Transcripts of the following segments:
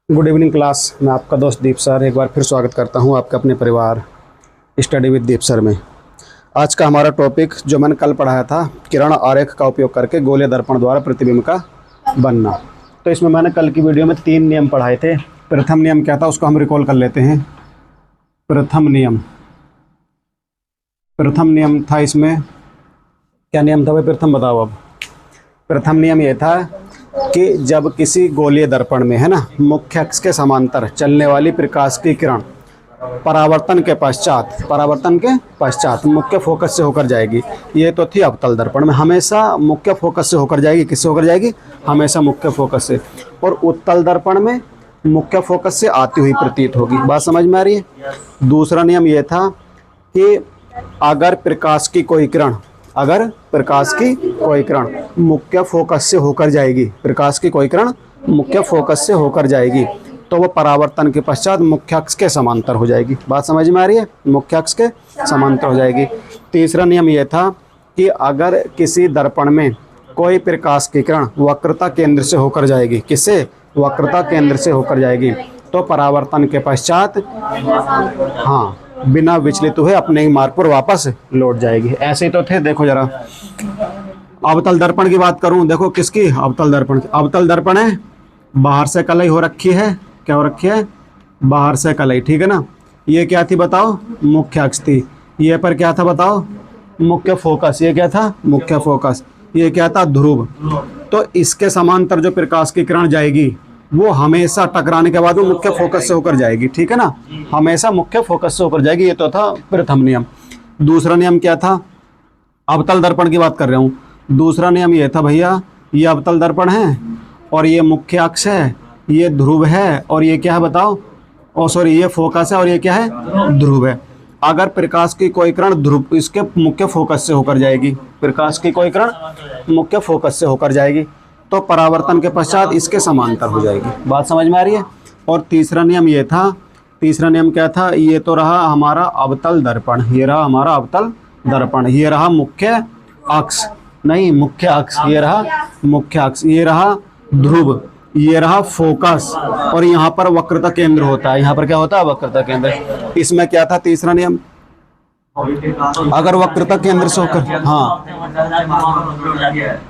Good evening class. मैं आपका दोस्त दीप सर एक बार फिर स्वागत करता हूं आपके अपने परिवार स्टडी विद दीप सर में। आज का हमारा टॉपिक जो मैंने कल पढ़ाया था, किरण आरेख का उपयोग करके गोलीय दर्पण द्वारा प्रतिबिंब का बनना। तो इसमें मैंने कल की वीडियो में 3 नियम पढ़ाए थे। प्रथम नियम क्या था उसको हम रिकॉल कर लेते हैं। प्रथम नियम था, इसमें क्या नियम था भाई? प्रथम बताओ। अब प्रथम नियम ये था कि जब किसी गोलीय दर्पण में, है ना, मुख्य अक्ष के समांतर चलने वाली प्रकाश की किरण परावर्तन के पश्चात मुख्य फोकस से होकर जाएगी। ये तो थी अवतल दर्पण में, हमेशा मुख्य फोकस से होकर जाएगी। किससे होकर जाएगी? हमेशा मुख्य फोकस से। और उत्तल दर्पण में मुख्य फोकस से आती हुई प्रतीत होगी। बात समझ में आ रही है? दूसरा नियम यह था कि अगर प्रकाश की कोई किरण मुख्य फोकस से होकर जाएगी, तो वह परावर्तन के पश्चात मुख्य अक्ष के समांतर हो जाएगी। बात समझ में आ रही है? मुख्य अक्ष के समांतर हो जाएगी। तीसरा नियम यह था कि अगर किसी दर्पण में कोई प्रकाश की किरण वक्रता केंद्र से होकर जाएगी, किससे? वक्रता केंद्र से होकर जाएगी, तो परावर्तन के पश्चात बिना विचलित हुए अपने ही मार्ग पर वापस लौट जाएगी। ऐसे ही तो थे। देखो जरा, अवतल दर्पण की बात करूं, देखो किसकी? अवतल दर्पण है, बाहर से कलई हो रखी है। क्या हो रखी है? बाहर से कलई, ठीक है ना। ये क्या थी बताओ? मुख्य अक्ष थी। ये पर क्या था बताओ? मुख्य फोकस। ये क्या था? मुख्य फोकस। ये क्या था? ध्रुव। तो इसके समांतर जो प्रकाश की किरण जाएगी वो हमेशा टकराने के बाद वो मुख्य फोकस से होकर जाएगी, ठीक है ना। हमेशा मुख्य फोकस से होकर जाएगी। ये तो था प्रथम नियम। दूसरा नियम क्या था? अवतल दर्पण की बात कर रहा हूँ। दूसरा नियम ये था भैया, ये अवतल दर्पण है और ये मुख्य अक्ष है, ये ध्रुव है और ये क्या है बताओ? ये फोकस है और ये क्या है? ध्रुव है। अगर प्रकाश की कोई किरण ध्रुव इसके मुख्य फोकस से होकर जाएगी, तो परावर्तन के पश्चात इसके समांतर हो जाएगी। बात समझ में आ रही है? और तीसरा नियम ये था, तीसरा नियम क्या था? ये तो रहा हमारा अवतल दर्पण, ये रहा हमारा अवतल दर्पण, ये रहा मुख्य अक्ष, नहीं मुख्य अक्ष, ये रहा मुख्य अक्ष, ये रहा ध्रुव, ये रहा फोकस, और यहाँ पर वक्रता केंद्र होता है। यहाँ पर क्या होता है? वक्रता केंद्र। इसमें क्या था तीसरा नियम? अगर वक्रता केंद्र से होकर,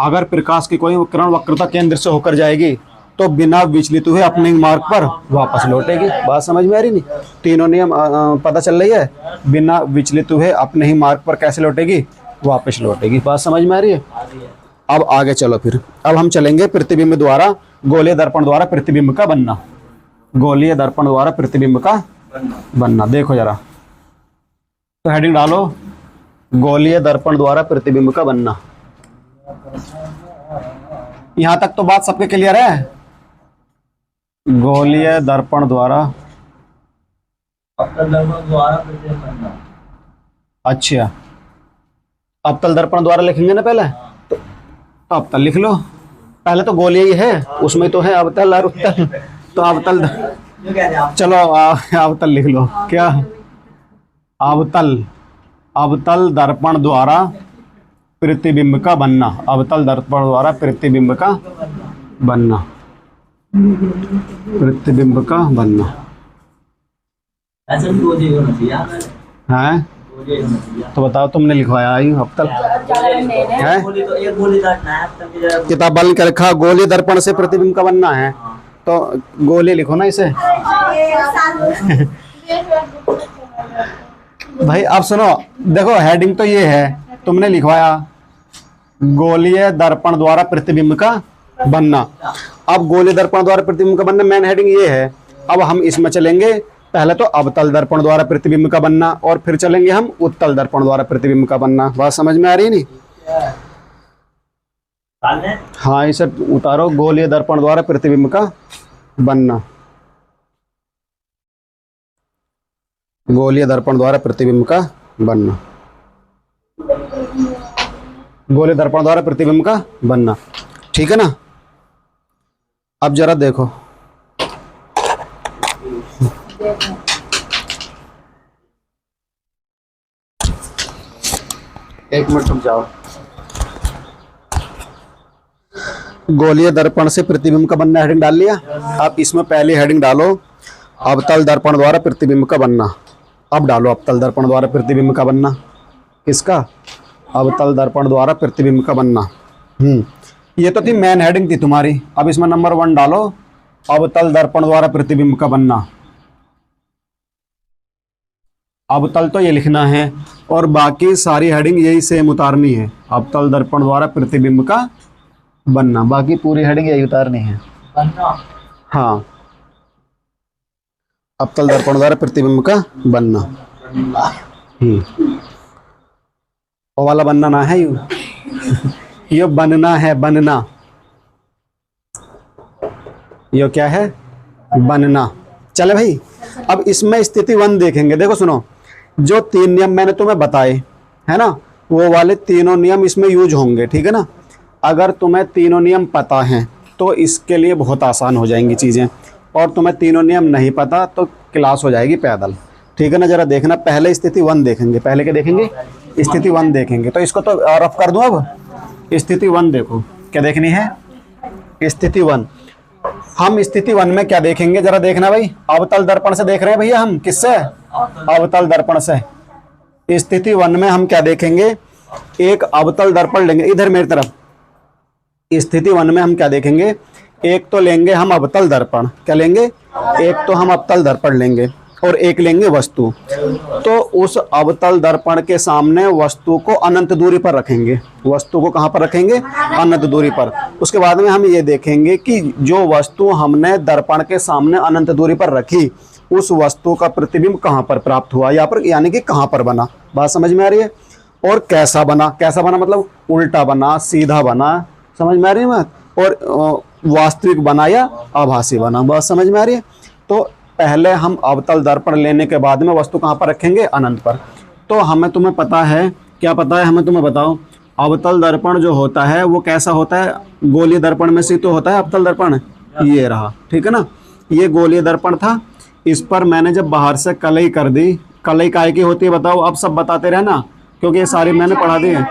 अगर प्रकाश की कोई किरण वक्रता केंद्र से होकर जाएगी तो बिना विचलित हुए अपने मार्ग पर वापस लौटेगी। बात समझ में आ रही? नहीं? तीनों नियम पता चल रही है? बिना विचलित हुए अपने ही मार्ग पर कैसे लौटेगी? वापस लौटेगी। बात समझ में आ रही है? अब आगे चलो। फिर अब हम चलेंगे प्रतिबिंब द्वारा गोलीय दर्पण द्वारा प्रतिबिंब का बनना। गोलीय दर्पण द्वारा प्रतिबिंब का बनना। देखो जरा, तो हेडिंग डालो, गोलीय दर्पण द्वारा प्रतिबिंब का बनना। यहां तक तो बात सबके क्लियर है? गोलीय दर्पण द्वारा प्रतिबिंब बनना। अच्छा, अवतल दर्पण द्वारा लिखेंगे ना पहले, तो अवतल लिख लो। पहले तो गोलीय ही है, उसमें तो है अवतल और उत्तल, तो अवतल। चलो अवतल लिख लो। क्या? अवतल दर्पण द्वारा प्रतिबिंब का बनना। अवतल दर्पण द्वारा प्रतिबिंब का बनना। प्रतिबिंब का बनना है। तो बताओ, तुमने लिखवाया अवतल है? किताब बंद कर रखा, गोलीय दर्पण से प्रतिबिंब का बनना है, तो गोली लिखो ना इसे। भाई अब सुनो, देखो हेडिंग तो ये है, तुमने लिखवाया गोलीय दर्पण द्वारा प्रतिबिंब का बनना। अब गोलीय दर्पण द्वारा प्रतिबिंब का बनना मेन हेडिंग ये है। अब हम इसमें चलेंगे, पहले तो अवतल दर्पण द्वारा प्रतिबिंब का बनना, और फिर चलेंगे हम उत्तल दर्पण द्वारा प्रतिबिंब का बनना। बात समझ में आ रही नहीं? हाँ, इसे उतारो, गोलीय दर्पण द्वारा प्रतिबिंब का बनना। गोलीय दर्पण द्वारा प्रतिबिंब का बनना। गोलीय दर्पण द्वारा प्रतिबिंब का बनना, ठीक है ना। अब जरा देखो, एक मिनट रुक जाओ। गोलीय दर्पण से प्रतिबिंब का बनना हेडिंग डाल लिया। अब इसमें पहली हेडिंग डालो, अवतल दर्पण द्वारा प्रतिबिंब का बनना। अब डालो अवतल दर्पण द्वारा प्रतिबिंब का बनना। किसका? अवतल दर्पण द्वारा प्रतिबिंब का बनना। ये तो थी मेन हेडिंग थी तुम्हारी। अब इसमें नंबर 1 डालो, अवतल दर्पण द्वारा प्रतिबिंब का बनना। अवतल तो ये लिखना है और बाकी सारी हेडिंग यही सेम उतारनी है। अवतल दर्पण द्वारा प्रतिबिंब का बनना, बाकी पूरी हेडिंग यही उतारनी है। हाँ, अवतल दर्पण द्वारा प्रतिबिंब का बनना। वो वाला बनना ना है यू यो बनना है, बनना। यो क्या है? बनना। चले भाई, अब इसमें स्थिति 1 देखेंगे। देखो सुनो, जो 3 नियम मैंने तुम्हें बताए है ना, वो वाले तीनों नियम इसमें यूज होंगे, ठीक है ना। अगर तुम्हें तीनों नियम पता हैं तो इसके लिए बहुत आसान हो जाएंगी चीज़ें, और तुम्हें तीनों नियम नहीं पता तो क्लास हो जाएगी पैदल, ठीक है ना। जरा देखना, पहले स्थिति 1 देखेंगे। पहले क्या देखेंगे? स्थिति 1 देखेंगे। तो इसको तो रफ कर दूं। अब स्थिति 1 देखो, क्या देखनी है? स्थिति 1। हम स्थिति 1 में क्या देखेंगे? जरा देखना भाई, अवतल दर्पण से देख रहे हैं भैया हम। किससे? अवतल दर्पण से। स्थिति 1 में हम क्या देखेंगे? एक अवतल दर्पण लेंगे, इधर मेरी तरफ। स्थिति 1 में हम क्या देखेंगे? एक तो लेंगे हम अवतल दर्पण। क्या लेंगे? एक तो हम अवतल दर्पण लेंगे और एक लेंगे वस्तु। तो उस अवतल दर्पण के सामने वस्तु को अनंत दूरी पर रखेंगे। वस्तु को कहाँ पर रखेंगे? अनंत दूरी पर। उसके बाद में हम ये देखेंगे कि जो वस्तु हमने दर्पण के सामने अनंत दूरी पर रखी, उस वस्तु का प्रतिबिंब कहाँ पर प्राप्त हुआ, या पर यानी कि कहाँ पर बना। बात समझ में आ रही है? और कैसा बना? कैसा बना मतलब उल्टा बना, सीधा बना, समझ में आ रही है बात? और वास्तविक बना या आभासी बना। बात समझ में आ रही है? तो पहले हम अवतल दर्पण लेने के बाद में वस्तु कहाँ पर रखेंगे? अनंत पर। तो हमें तुम्हें पता है, क्या पता है हमें? तुम्हें बताओ। अवतल दर्पण जो होता है वो कैसा होता है? गोलीय दर्पण में से तो होता है अवतल दर्पण। ये रहा, ठीक है ना। ये गोलीय दर्पण था। इस पर मैंने जब बाहर से कलई कर दी, कलई काय की होती है बताओ? अब सब बताते रहना, क्योंकि ये सारी मैंने पढ़ा दी है।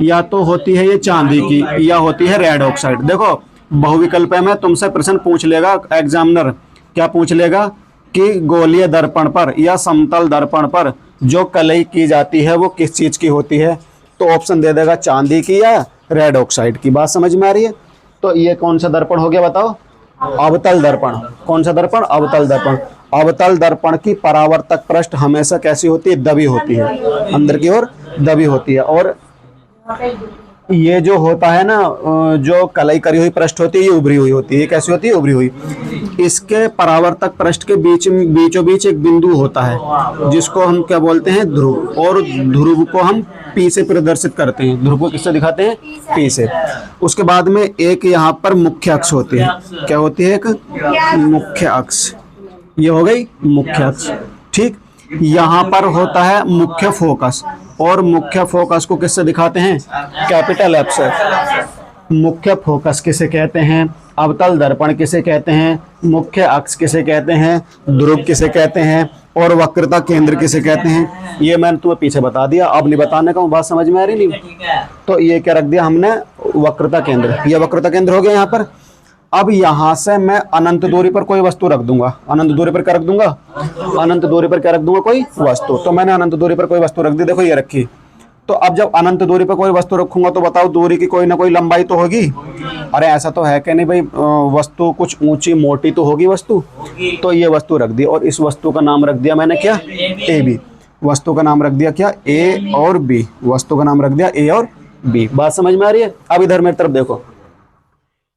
या तो होती है ये चांदी की, या होती है रेड ऑक्साइड। देखो बहुविकल्प में तुमसे प्रश्न पूछ लेगा एग्जामिनर। क्या पूछ लेगा? कि गोलीय दर्पण पर या समतल दर्पण पर जो कलई की जाती है वो किस चीज की होती है? तो ऑप्शन दे देगा चांदी की या रेड ऑक्साइड की। बात समझ में आ रही है? तो ये कौन सा दर्पण हो गया बताओ? अवतल दर्पण। कौन सा दर्पण? अवतल दर्पण। अवतल दर्पण की परावर्तक पृष्ठ हमेशा कैसी होती है? दबी होती है, अंदर की ओर दबी होती है। और ये जो होता है ना, जो कलई करी हुई पृष्ठ होती है, ये उभरी हुई होती है। ये कैसी होती है? उभरी हुई। इसके परावर्तक पृष्ठ के बीचों बीच एक बिंदु होता है जिसको हम क्या बोलते हैं? ध्रुव। और ध्रुव को हम पी से प्रदर्शित करते हैं। ध्रुव को किससे दिखाते हैं? पी से। उसके बाद में एक यहाँ पर मुख्य अक्ष होती है। क्या होती है? एक मुख्य अक्ष। ये हो गई मुख्य अक्ष, ठीक। यहाँ पर होता है मुख्य फोकस, और मुख्य फोकस को किससे दिखाते हैं? कैपिटल एफ से। मुख्य फोकस किसे कहते हैं? अवतल दर्पण किसे कहते हैं? मुख्य अक्ष किसे कहते हैं? ध्रुव किसे कहते हैं? और वक्रता केंद्र किसे कहते हैं? ये मैंने तुम्हें पीछे बता दिया, अब नहीं बताने का। बात समझ में आ रही नहीं? तो ये क्या रख दिया हमने? वक्रता केंद्र। ये वक्रता केंद्र हो गया यहाँ पर। अब यहाँ से मैं अनंत दूरी पर कोई वस्तु रख दूंगा। अनंत दूरी पर क्या रख दूंगा? अनंत दूरी पर क्या रख दूंगा? कोई वस्तु। तो मैंने अनंत दूरी पर कोई वस्तु रख दी। देखो ये रखी। तो अब जब अनंत दूरी पर कोई वस्तु रखूंगा तो बताओ दूरी की कोई ना कोई लंबाई तो होगी। अरे ऐसा तो है कि नहीं भाई, वस्तु कुछ ऊंची मोटी तो होगी वस्तु। तो ये वस्तु रख दी, और इस वस्तु का नाम रख दिया मैंने क्या? A B. वस्तु का नाम रख दिया क्या? ए और बी। वस्तु का नाम रख दिया ए और बी। बात समझ में आ रही है? अब इधर मेरी तरफ देखो,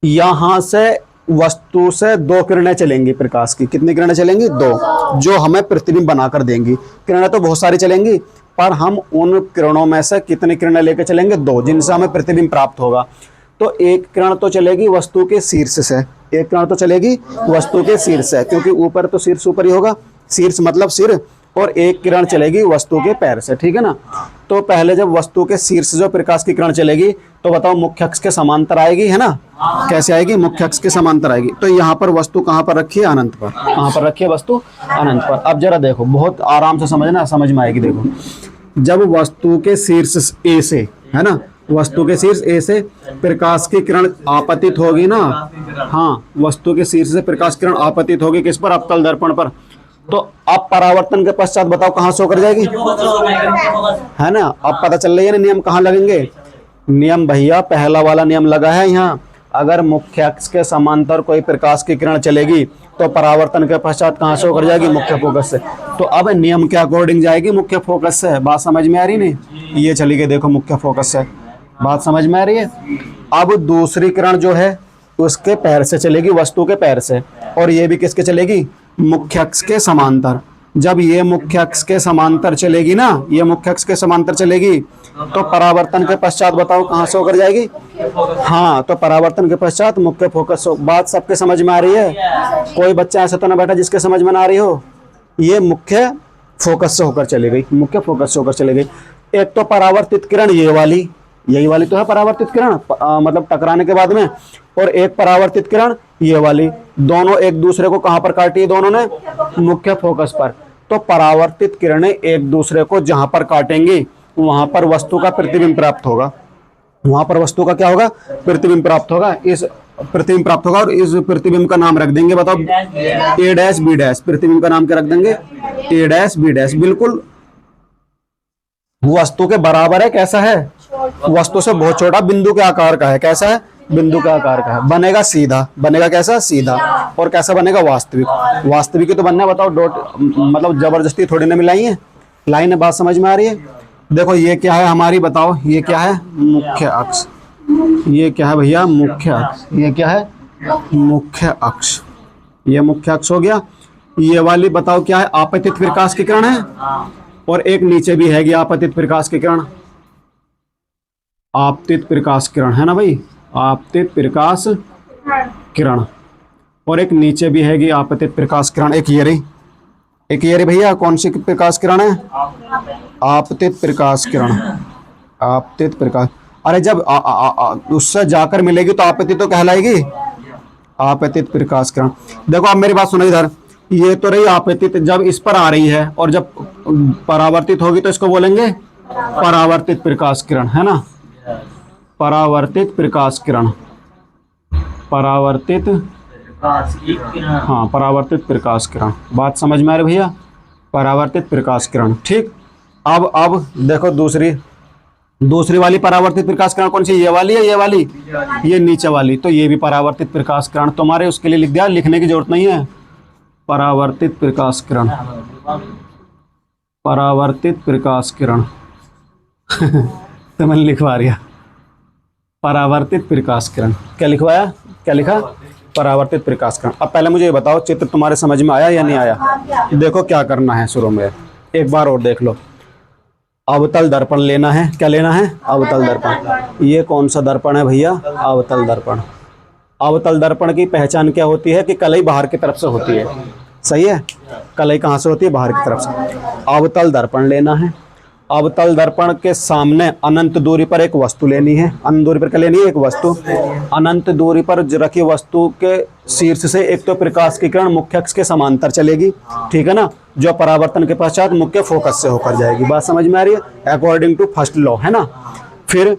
यहां से वस्तु से 2 किरणें चलेंगी प्रकाश की। कितनी किरणें चलेंगी? 2, जो हमें प्रतिबिंब बनाकर देंगी। किरणें तो बहुत सारी चलेंगी, पर हम उन किरणों में से कितनी किरणें लेकर चलेंगे? 2, जिनसे हमें प्रतिबिंब प्राप्त होगा। तो एक किरण तो चलेगी वस्तु के शीर्ष से। एक किरण तो चलेगी वस्तु के शीर्ष से, क्योंकि ऊपर तो शीर्ष ऊपर ही होगा। शीर्ष मतलब सिर। और एक किरण चलेगी वस्तु के पैर से, ठीक है ना। तो पहले जब वस्तु के शीर्ष जो प्रकाश की किरण चलेगी तो बताओ मुख्य अक्ष के समांतर आएगी, है ना। कैसे आएगी? मुख्य अक्ष के समांतर आएगी। तो यहाँ पर वस्तु कहाँ पर रखी है? अनंत पर। कहाँ पर रखी है वस्तु? अनंत पर। अब जरा देखो, बहुत आराम से समझना, समझ में आएगी। देखो, जब वस्तु के शीर्ष ए से, है ना, वस्तु के शीर्ष ए से प्रकाश की किरण आपतित होगी ना, हाँ, वस्तु के शीर्ष से प्रकाश किरण आपतित होगी किस पर, अवतल दर्पण पर। तो अब परावर्तन के पश्चात बताओ कहां से होकर जाएगी, है ना। अब पता चल रही है ना नियम कहाँ लगेंगे। नियम भैया पहला वाला नियम लगा है यहाँ, अगर मुख्य अक्ष के समांतर कोई प्रकाश की किरण चलेगी तो परावर्तन के पश्चात कहां से होकर जाएगी, मुख्य फोकस से। तो अब नियम के अकॉर्डिंग जाएगी मुख्य फोकस से। बात समझ में आ रही नहीं, ये चली गई देखो मुख्य फोकस से, बात समझ में आ रही है। अब दूसरी किरण जो है उसके पैर से चलेगी, वस्तु के पैर से, और ये भी किसके चलेगी, मुख्य अक्ष के समांतर। जब ये मुख्य अक्ष के समांतर चलेगी ना, ये मुख्य अक्ष के समांतर चलेगी तो परावर्तन के पश्चात बताओ कहां से होकर जाएगी, हाँ, तो परावर्तन के पश्चात मुख्य फोकस। बात सबके समझ में आ रही है, कोई बच्चा ऐसा तो ना बैठा जिसके समझ में ना आ रही हो। ये मुख्य फोकस से होकर चली गई, मुख्य फोकस से होकर चली गई। एक तो परावर्तित किरण ये वाली, यही वाली तो है परावर्तित किरण, मतलब टकराने के बाद में, और एक परावर्तित किरण ये वाली, दोनों एक दूसरे को कहां पर काटी है, दोनों ने मुख्य फोकस पर। तो परावर्तित किरणें एक दूसरे को जहां पर काटेंगी वहां पर वस्तु का प्रतिबिंब प्राप्त होगा, वहां पर वस्तु का क्या होगा, प्रतिबिंब प्राप्त होगा। इस प्रतिबिंब प्राप्त होगा और इस प्रतिबिंब का नाम रख देंगे, बताओ ए डैश बी डैश। प्रतिबिंब का नाम क्या रख देंगे, ए डैश बी डैश। बिल्कुल वस्तु के बराबर है, कैसा है, वस्तु से बहुत छोटा, बिंदु के आकार का है, कैसा है, बिंदु के आकार का है। बनेगा सीधा, बनेगा कैसा, सीधा। और कैसा बनेगा, वास्तविक। वास्तविक तो बनना है, बताओ डॉट मतलब जबरदस्ती थोड़ी ना मिलाई है, लाइन है। बात समझ में आ रही है। देखो ये क्या है हमारी, बताओ ये क्या है, मुख्य अक्ष। ये क्या है भैया, मुख्य अक्ष। ये क्या है, मुख्य अक्ष। ये मुख्य अक्ष हो गया। ये वाली बताओ क्या है, आपतित प्रकाश की किरण है, और एक नीचे भी है आपतित प्रकाश की किरण, आपतित प्रकाश किरण है ना भाई, आपतित प्रकाश किरण। और एक नीचे भी है आपतित प्रकाश किरण, एक ये रही, एक ये रही भैया, कौन सी प्रकाश किरण है, आपतित प्रकाश किरण, आपतित प्रकाश। अरे जब उससे जाकर मिलेगी तो आपतित तो कहलाएगी, आपतित प्रकाश किरण। देखो अब मेरी बात सुनो इधर, ये तो रही आपतित, जब इस पर आ रही है और जब परावर्तित होगी तो इसको बोलेंगे परावर्तित प्रकाश किरण, है ना, परावर्तित प्रकाश किरण, परावर्तित, हाँ, परावर्तित प्रकाश किरण। बात समझ में आ रही भैया, परावर्तित प्रकाश किरण, ठीक। अब देखो दूसरी वाली परावर्तित प्रकाश किरण कौन सी, ये वाली है, ये वाली, ये नीचे वाली, तो ये भी परावर्तित प्रकाश किरण। तुम्हारे उसके लिए लिख दिया, लिखने की जरूरत नहीं है। परावर्तित प्रकाश किरण, परावर्तित प्रकाश किरण तो मैंने लिखवा दिया परावर्तित प्रकाश किरण। क्या लिखवाया, क्या लिखा, परावर्तित प्रकाश किरण। अब पहले मुझे ये बताओ चित्र तुम्हारे समझ में आया या नहीं आया। देखो क्या करना है, शुरू में एक बार और देख लो। अवतल दर्पण लेना है, क्या लेना है, अवतल दर्पण। ये कौन सा दर्पण है भैया, अवतल दर्पण। अवतल दर्पण की पहचान क्या होती है कि कलई बाहर की तरफ से होती है, सही है, कलई कहाँ से होती है, बाहर की तरफ से। अवतल दर्पण लेना है, अवतल दर्पण के सामने अनंत दूरी पर एक वस्तु लेनी है, अनंत दूरी पर क्या लेनी है, एक वस्तु। अनंत दूरी पर रखी वस्तु के शीर्ष से एक तो प्रकाश की किरण मुख्य अक्ष के समांतर चलेगी, ठीक है ना, जो परावर्तन के पश्चात मुख्य फोकस से होकर जाएगी। बात समझ में आ रही है, अकॉर्डिंग टू फर्स्ट लॉ, है ना। फिर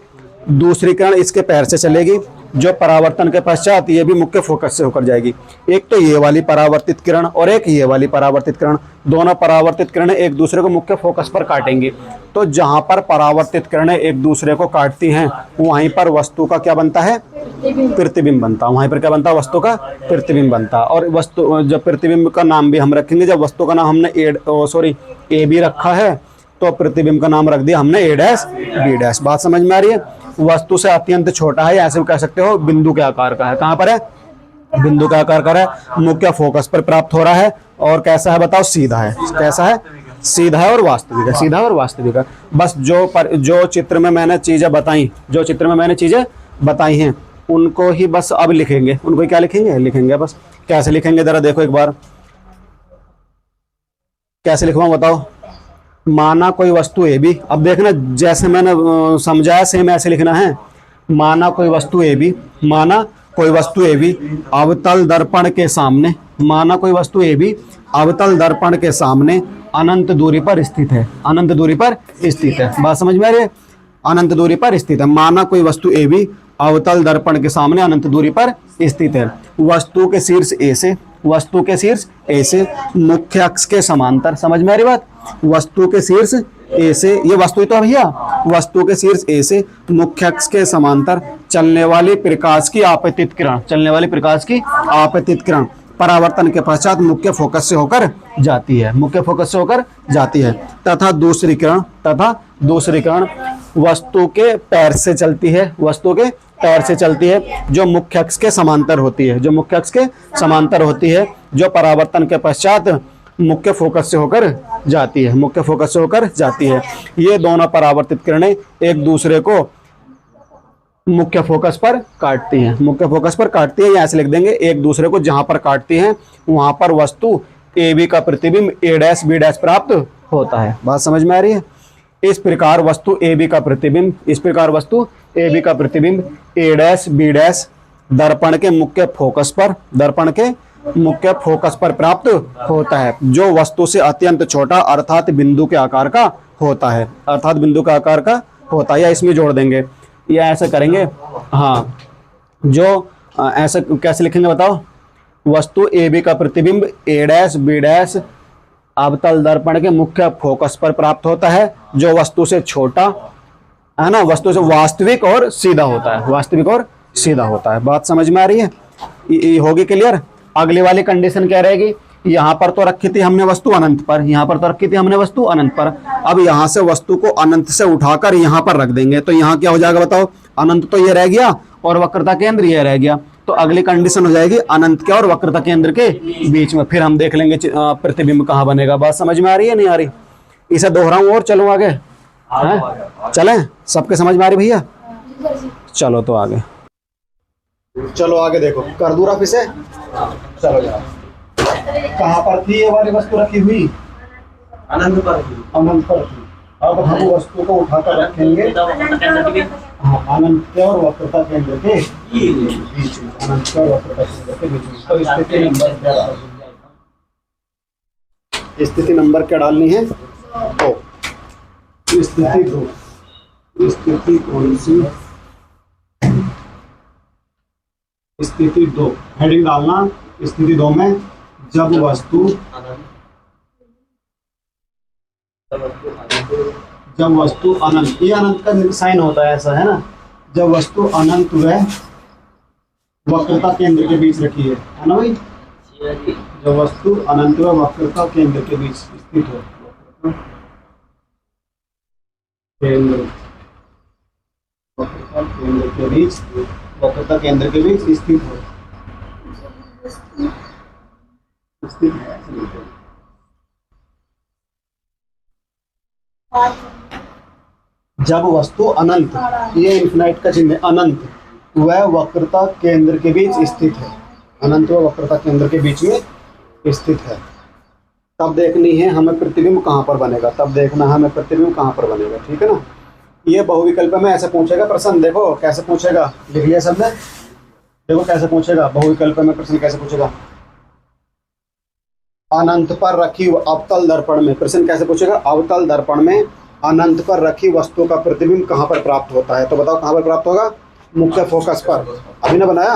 दूसरी किरण इसके पैर से चलेगी, जो परावर्तन के पश्चात ये भी मुख्य फोकस से होकर जाएगी। एक तो ये वाली परावर्तित किरण और एक ये वाली परावर्तित किरण, दोनों परावर्तित किरणें एक दूसरे को मुख्य फोकस पर काटेंगी। तो जहां पर परावर्तित किरणें एक दूसरे को काटती हैं वहीं पर वस्तु का क्या बनता है, प्रतिबिंब बनता है। वहीं पर क्या बनता है, वस्तु का प्रतिबिंब बनता है। और वस्तु जब प्रतिबिंब का नाम भी हम रखेंगे, जब वस्तु का नाम हमने ए बी रखा है तो प्रतिबिंब का नाम रख दिया हमने ए डैश बी डैश। बात समझ में आ रही है। वस्तु से अत्यंत छोटा है, ऐसे भी कह सकते हो, बिंदु के आकार का है। कहां पर है, बिंदु का आकार का है, मुख्य फोकस पर प्राप्त हो रहा है। और कैसा है बताओ, सीधा है। कैसा है, सीधा है और वास्तविक है, सीधा और वास्तविक है। बस जो चित्र में मैंने चीजें बताई, जो चित्र में मैंने चीजें बताई हैं उनको ही बस अब लिखेंगे। उनको क्या लिखेंगे, लिखेंगे बस। कैसे लिखेंगे जरा देखो एक बार, कैसे लिखवाऊं बताओ। माना कोई वस्तु ए बी, अब देखना जैसे मैंने समझाया सेम ऐसे लिखना है। माना कोई वस्तु ए बी, माना कोई वस्तु ए बी अवतल दर्पण के सामने, माना कोई वस्तु ए बी अवतल दर्पण के सामने अनंत दूरी पर स्थित है, अनंत दूरी पर स्थित है। बात समझ में आ रही है। अनंत दूरी पर स्थित है। माना कोई वस्तु ए बी अवतल दर्पण के सामने अनंत दूरी पर स्थित है। वस्तु के शीर्ष ए से, वस्तु के शीर्ष ए से मुख्य अक्ष के समांतर, समझ में आ रही बात? वस्तु के शीर्ष ए से, ये वस्तु ही तो है भैया, वस्तु के शीर्ष ए से मुख्य अक्ष के समांतर चलने वाली प्रकाश की आपतित किरण, चलने वाली प्रकाश की आपतित किरण परावर्तन के पश्चात मुख्य फोकस से होकर जाती है, मुख्य फोकस से होकर जाती है। तथा दूसरी किरण, तथा दूसरी किरण वस्तु के पैर से चलती है, वस्तु के पैर से चलती है, जो मुख्य अक्ष के समांतर होती है, जो मुख्य अक्ष के समांतर होती है, जो परावर्तन के पश्चात मुख्य फोकस से होकर जाती है, मुख्य फोकस से होकर जाती है। ये दोनों परावर्तित किरणें एक दूसरे को मुख्य फोकस पर काटती हैं, मुख्य फोकस पर काटती है, या ऐसे लिख देंगे एक दूसरे को जहां पर काटती हैं वहां पर वस्तु ए बी का प्रतिबिंब ए डैश बी डैश प्राप्त होता है। बात समझ में आ रही है? इस प्रकार वस्तु ए बी का प्रतिबिंब, इस प्रकार वस्तु ए बी का प्रतिबिंब ए डैश बी डैश दर्पण के मुख्य फोकस पर, दर्पण के मुख्य फोकस पर प्राप्त होता है, जो वस्तु से अत्यंत छोटा अर्थात बिंदु के आकार का होता है, अर्थात बिंदु का आकार का होता है। या इसमें जोड़ देंगे, या ऐसा करेंगे, हाँ, जो ऐसा कैसे लिखेंगे बताओ? वस्तु ए बी का प्रतिबिंब ए डैश बी डैश अवतल दर्पण के मुख्य फोकस पर प्राप्त होता है, जो वस्तु से छोटा है ना, वस्तु से वास्तविक और सीधा होता है, वास्तविक और सीधा होता है। बात समझ में आ रही है? ये होगी क्लियर? अगली वाली कंडीशन क्या रहेगी? यहाँ पर तो रखी थी हमने वस्तु अनंत पर, यहाँ पर तो रखी थी हमने वस्तु अनंत पर, अब यहाँ से वस्तु को अनंत से उठाकर यहाँ पर रख देंगे, तो यहाँ क्या हो जाएगा बताओ? अनंत तो ये रह गया और वक्रता केंद्र ये रह गया, तो अगली कंडीशन हो जाएगी अनंत के और वक्रता केंद्र के बीच में। फिर हम देख लेंगे प्रतिबिंब कहाँ बनेगा। बात समझ में आ रही है, नहीं आ रही? इसे दोहराऊं और चलूं आगे? चलें? सबके समझ में आ रही भैया? चलो तो आगे, चलो आगे देखो, कर दूं रफ इसे? चलो यार, कहाँ पर थी ये वाली वस्तु रखी हुई? अनंत पर थी, अनंत पर थी। अब हम वस्तु को उठाकर रखेंगे अनंत के और वक्रता केंद्र के बीच में, अनंत के और वक्रता केंद्र के बीच में। तो स्थिति नंबर क्या डालनी? स्थिति नंबर क्या डालनी है? दो। स्थिति दो, स्थिति कौन सी? स्थिति दो, हेडिंग डालना स्थिति दो में, जब वस्तु अनंत, ये अनंत का साइन होता है, ऐसा है ना, जब वस्तु अनंत व वक्रता केंद्र के बीच रखी है ना भाई? जब वस्तु अनंत व वक्रता केंद्र के बीच स्थित हो, केंद्र, वक्रता केंद्र के बीच, वक्रता केंद्र के बीच स्थित हो, स्थित है। जब वस्तु अनंत, ये इन्फिनाइट का चिन्ह है, अनंत वह वक्रता केंद्र के बीच स्थित है, अनंत व वक्रता केंद्र के बीच में स्थित है, तब देखनी है हमें प्रतिबिंब कहाँ पर बनेगा, तब देखना है हमें प्रतिबिंब कहाँ पर बनेगा। ठीक है ना? ये बहुविकल्प में ऐसे पूछेगा प्रश्न, देखो कैसे पूछेगा, लिख लिया सबने? देखो कैसे पूछेगा बहुविकल्प में प्रश्न, कैसे पूछेगा? अनंत पर रखी अवतल दर्पण में, प्रश्न कैसे पूछेगा? अवतल दर्पण में अनंत पर रखी वस्तु का प्रतिबिंब कहाँ पर प्राप्त होता है? तो बताओ कहाँ पर प्राप्त होगा? मुख्य फोकस पर। अभी ने बनाया,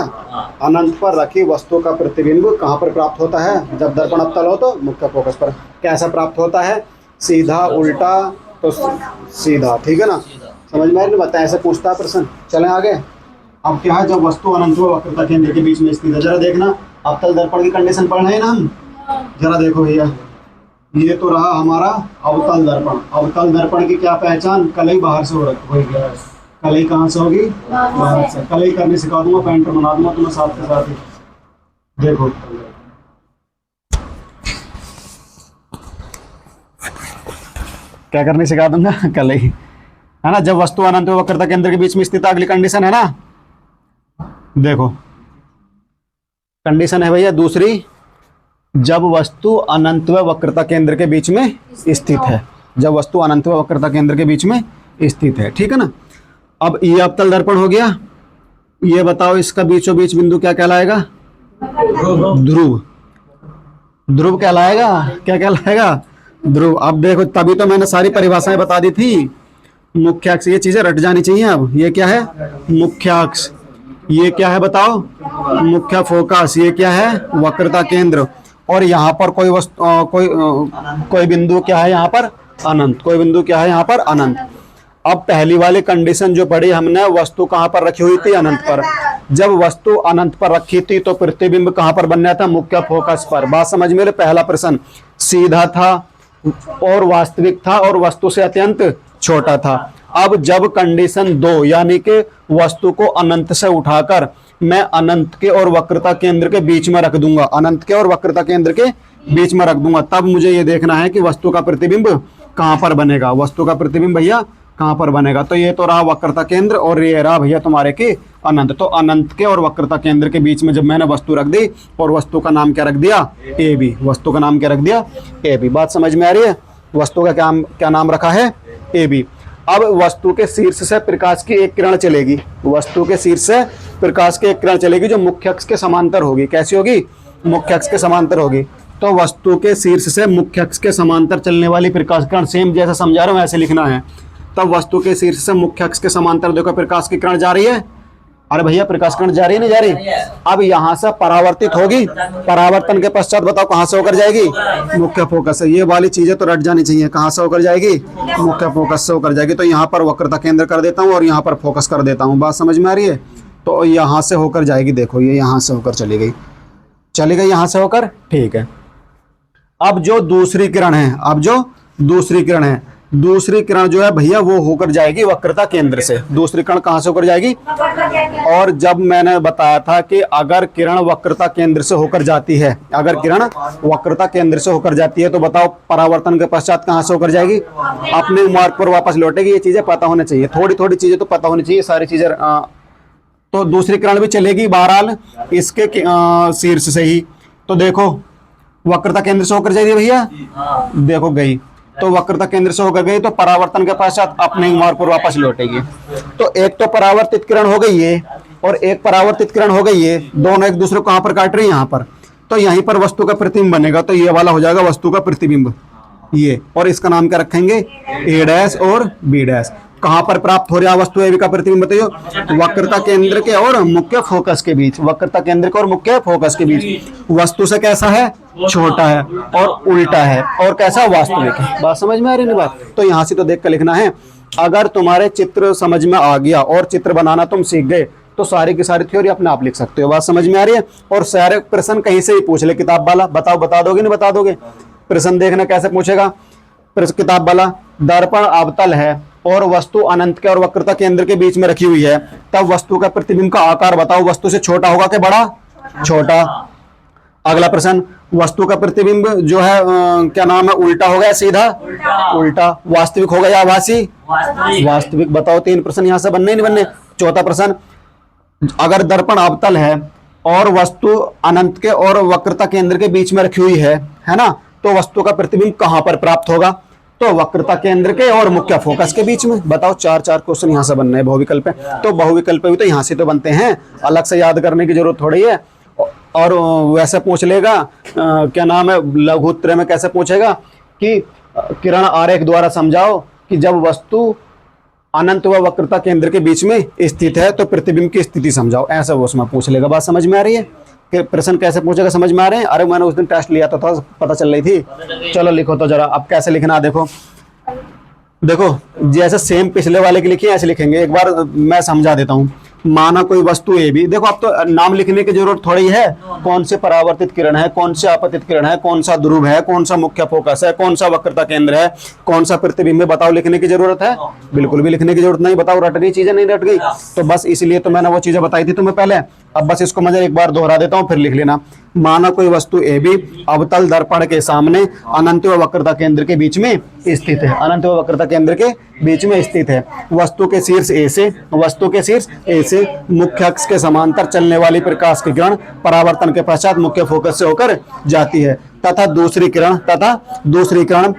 अनंत पर रखी वस्तु का प्रतिबिंब कहाँ पर प्राप्त होता है? जब दर्पण अवतल हो तो मुख्य फोकस पर। कैसा प्राप्त होता है? सीधा, उल्टा, तो सीधा। ठीक है ना? समझ में आ रही? बताया, ऐसे पूछता है प्रश्न। चलें आगे। अब क्या है? जब वस्तु अनंत व वक्रता केंद्र के बीच में स्थित है। जरा देखना, अवतल दर्पण की कंडीशन पढ़ रहे हैं ना हम? जरा देखो भैया, ये तो रहा हमारा अवतल दर्पण। अवतल दर्पण की क्या पहचान? कलई बाहर से हो गया। कलई कहाँ से होगी? बाहर से। कलई करने सिखा दूंगा, पेंटर बना दूंगा तुम्हें साथ के साथ ही। देखो क्या करने सिखा दूंगा, कलई, है ना। जब वस्तु अनंत व वक्रता केंद्र के बीच में स्थित, अगली कंडीशन है ना, देखो कंडीशन है भैया दूसरी, जब वस्तु अनंत व वक्रता केंद्र के बीच में स्थित है। जब वस्तु अनंत व वक्रता केंद्र के बीच में स्थित है। ठीक है ना? अब ये अवतल दर्पण हो गया। ये बताओ इसका बीचों बीच बिंदु क्या कहलाएगा? ध्रुव। ध्रुव कहलाएगा। क्या कहलाएगा? ध्रुव। अब देखो, तभी तो मैंने सारी परिभाषाएं बता दी थी। मुख्य अक्ष, ये चीजें रट जानी चाहिए। अब ये क्या है? मुख्य अक्ष। ये क्या है बताओ? मुख्य फोकस। ये क्या है? वक्रता केंद्र। और यहाँ पर कोई वस्तु कोई बिंदु क्या है यहाँ पर? अनंत। कोई बिंदु क्या है यहाँ पर? अनंत। अब पहली वाली कंडीशन जो पढ़ी हमने, वस्तु कहाँ पर रखी हुई थी? अनंत पर। जब वस्तु अनंत पर रखी थी तो प्रतिबिंब कहाँ पर बनना था? मुख्य फोकस पर। बात समझ में? पहला प्रश्न सीधा था और वास्तविक था और वस्तु से अत्यंत छोटा था। अब जब कंडीशन 2 यानी कि वस्तु को अनंत से उठाकर मैं अनंत के और वक्रता केंद्र के बीच में रख दूंगा, अनंत के और वक्रता केंद्र के बीच में रख दूंगा, तब मुझे ये देखना है कि वस्तु का प्रतिबिंब कहाँ पर बनेगा। वस्तु का प्रतिबिंब भैया कहाँ पर बनेगा? तो ये तो रहा वक्रता केंद्र और ये रहा भैया तुम्हारे की अनंत। तो अनंत के और वक्रता केंद्र के बीच में जब मैंने वस्तु रख दी, और वस्तु का नाम क्या रख दिया? A B. वस्तु का नाम क्या रख दिया? A B. बात समझ में आ रही है? वस्तु का क्या नाम रखा है? A B. अब वस्तु के शीर्ष से प्रकाश की एक किरण चलेगी। वस्तु के शीर्ष से प्रकाश की एक किरण चलेगी जो मुख्य अक्ष के समांतर होगी। कैसी होगी? मुख्य अक्ष के समांतर होगी। तो वस्तु के शीर्ष से मुख्य अक्ष के समांतर चलने वाली प्रकाश किरण, सेम जैसा समझा रहा हूँ ऐसे लिखना है। तब वस्तु के शीर्ष से मुख्य अक्ष के समांतर देखो प्रकाश की किरण जा रही है। अरे भैया प्रकाश किरण जा रही है नहीं जा रही? अब यहाँ से परावर्तित होगी। परावर्तन के पश्चात बताओ कहाँ से होकर जाएगी? मुख्य फोकस से। ये वाली चीजें तो रट जानी चाहिए। कहाँ से होकर जाएगी? मुख्य फोकस से होकर जाएगी। तो यहाँ पर वक्रता केंद्र कर देता हूँ और यहाँ पर फोकस कर देता हूँ। बात समझ में आ रही है? तो यहाँ से होकर जाएगी। देखो ये यहाँ से होकर चली गई, चली गई यहाँ से होकर। ठीक है। अब जो दूसरी किरण है, अब जो दूसरी किरण है, दूसरी किरण जो है भैया वो होकर जाएगी वक्रता केंद्र से। दूसरी किरण कहां से होकर जाएगी? और जब मैंने बताया था कि अगर किरण वक्रता केंद्र से होकर जाती है, अगर किरण वक्रता केंद्र से होकर जाती है तो बताओ परावर्तन के पश्चात कहां से होकर जाएगी? अपने मार्ग पर वापस लौटेगी। ये चीजें पता होनी चाहिए, थोड़ी थोड़ी चीजें तो पता होनी चाहिए, सारी चीजें। तो दूसरी किरण भी चलेगी बहरहाल इसके शीर्ष से ही। तो देखो वक्रता केंद्र से होकर जाएगी भैया, देखो गई। तो वक्रता केंद्र से होकर गई तो परावर्तन के पश्चात अपने ही मार्ग पर वापस लौटेगी। तो एक तो परावर्तित किरण हो गई है और एक परावर्तित किरण हो गई है, दोनों एक दूसरे को कहां पर काट रही है? यहाँ पर। तो यहीं पर वस्तु का प्रतिबिंब बनेगा। तो ये वाला हो जाएगा वस्तु का प्रतिबिंब, ये। और इसका नाम क्या रखेंगे? ए डैश और बी डैश। कहां पर प्राप्त हो रहा वस्तु ए बी का प्रतिबिंब बताइए? वक्रता केंद्र के और मुख्य फोकस के बीच। वक्रता केंद्र के और मुख्य फोकस के बीच। वस्तु से कैसा है? छोटा है और उल्टा है। और कैसा? वास्तविक है। बात समझ में आ रही है बात? तो यहां से तो देख कर लिखना है। अगर तुम्हारे चित्र समझ में आ गया और चित्र बनाना तुम सीख गए तो सारी की सारी थ्योरी अपने आप लिख सकते हो। बात समझ में आ रही है? और सारे प्रश्न कहीं से ही पूछ ले किताब वाला, बताओ बता दोगे नहीं बता दोगे? प्रश्न देखना कैसे पूछेगा किताब वाला। दर्पण अवतल है और वस्तु अनंत के और वक्रता केंद्र के बीच में रखी हुई है, तब वस्तु का प्रतिबिंब का आकार बताओ। वस्तु से छोटा होगा कि बड़ा? छोटा। अगला प्रश्न, वस्तु का प्रतिबिंब जो है क्या नाम है? उल्टा हो गया? सीधा? उल्टा। वास्तविक होगा या आभासी? वास्तविक। बताओ 3 प्रश्न यहां से बनने नहीं बनने? चौथा प्रश्न, अगर दर्पण अवतल है और वस्तु अनंत के और वक्रता केंद्र के बीच में रखी हुई है ना, तो वस्तु का प्रतिबिंब कहां पर प्राप्त होगा? तो वक्रता केंद्र के और मुख्य फोकस के बीच में। बताओ 4 क्वेश्चन यहां से बनने हैं बहुविकल्प पे। तो बहुविकल्प भी तो यहां से तो बनते हैं, अलग से याद करने की जरूरत थोड़ी है। और वैसे पूछ लेगा क्या नाम है, लघु उत्तर में कैसे पूछेगा कि किरण आरेख द्वारा समझाओ कि जब वस्तु अनंत व वक्रता केंद्र के बीच में स्थित है तो प्रतिबिंब की स्थिति समझाओ, ऐसा वो उसमें पूछ लेगा। बात समझ में आ रही है? कि प्रश्न कैसे पूछेगा समझ में आ रहे हैं? अरे मैंने उस दिन टेस्ट लिया था पता चल रही थी। चलो लिखो तो जरा, अब कैसे लिखना देखो। देखो जैसे सेम पिछले वाले की लिखी ऐसे लिखेंगे। एक बार मैं समझा देता हूँ। माना कोई वस्तु ए बी, देखो अब तो नाम लिखने की जरूरत थोड़ी है। कौन से परावर्तित किरण है, कौन से आपतित किरण है, कौन सा ध्रुव है, कौन सा मुख्य फोकस है, कौन सा वक्रता केंद्र है, कौन सा प्रतिबिंब है, बताओ लिखने की जरूरत है? बिल्कुल भी लिखने की जरूरत नहीं। बताओ रट गई चीजें? नहीं रट गई। तो बस इसलिए तो मैंने वो चीजें बताई थी तुम्हें पहले। अब बस इसको मैं एक बार दोहरा देता हूँ फिर लिख लेना। माना कोई वस्तु ए बी अवतल दर्पण के सामने अनंत व वक्रता केंद्र के बीच में स्थित है। अनंत व वक्रता केंद्र के बीच में स्थित है। वस्तु के शीर्ष ए से, वस्तु के शीर्ष ए से मुख्य अक्ष के समांतर चलने वाली प्रकाश की किरण परावर्तन के पश्चात मुख्य फोकस से होकर जाती है। तथा दूसरी किरण तथा दूसरी किरण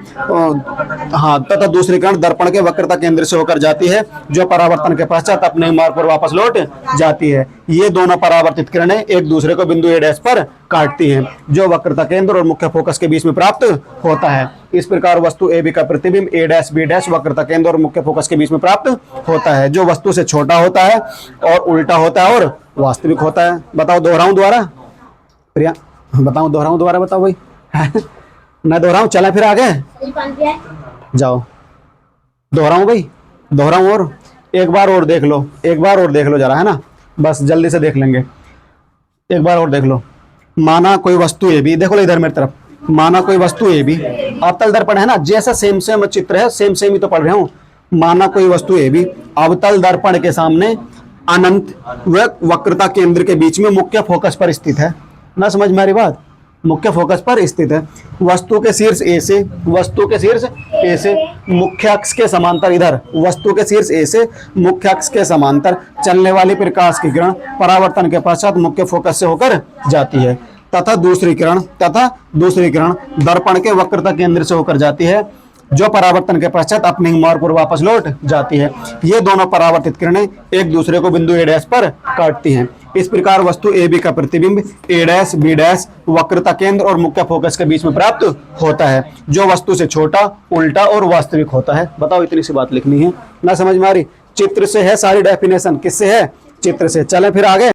दर्पण के वक्रता केंद्र से होकर जाती है, जो परावर्तन के पश्चात अपने मार्ग पर वापस लौट जाती है। ये दोनों परावर्तित किरणें एक दूसरे को बिंदु A' पर काटती हैं, जो वक्रता केंद्र और मुख्य फोकस के बीच में प्राप्त होता है। इस प्रकार वस्तु AB का प्रतिबिंब A', B' वक्रता केंद्र और मुख्य फोकस के बीच में प्राप्त होता है, जो वस्तु से छोटा होता है और उल्टा होता है और वास्तविक होता है। बताओ, दोहराऊं दोबारा? प्रिया बताऊं, दोहराऊं दोबारा? बताओ भाई। मैं दोहराऊं, चला फिर आगे जाओ, दोहराऊं भाई, दोहराऊं और एक बार और देख लो, एक बार और देख लो जरा, है ना, बस जल्दी से देख लेंगे। एक बार और देख लो। माना कोई वस्तु ए बी, देखो इधर मेरी तरफ, माना कोई वस्तु ए बी, अवतल दर्पण है ना, जैसा सेम सेम चित्र है, सेम सेम ही तो पढ़ रहे हूं। माना कोई वस्तु ए बी अवतल दर्पण के सामने अनंत व वक्रता केंद्र के बीच में मुख्य फोकस पर स्थित है। ना समझ में आ रही बात? मुख्य फोकस पर स्थित है। वस्तु के शीर्ष ए से मुख्य अक्ष के समांतर, इधर वस्तु के शीर्ष ए से मुख्य अक्ष के समांतर चलने वाली प्रकाश की किरण परावर्तन के पश्चात मुख्य फोकस से होकर जाती है, तथा दूसरी किरण दर्पण के वक्रता केंद्र से होकर जाती है, जो परावर्तन के पश्चात अपने मार्ग पर वापस लौट जाती है। ये दोनों परावर्तित किरणें एक दूसरे को बिंदु A' पर काटती हैं। इस प्रकार वस्तु AB का प्रतिबिंब A', B' वक्रता केंद्र और मुख्य फोकस के बीच में प्राप्त होता है, जो वस्तु से छोटा, उल्टा और वास्तविक होता है। बताओ, इतनी सी बात लिखनी है। ना समझ में आ रही? चित्र से है सारी डेफिनेशन, किससे है? चित्र से। चलें फिर आगे।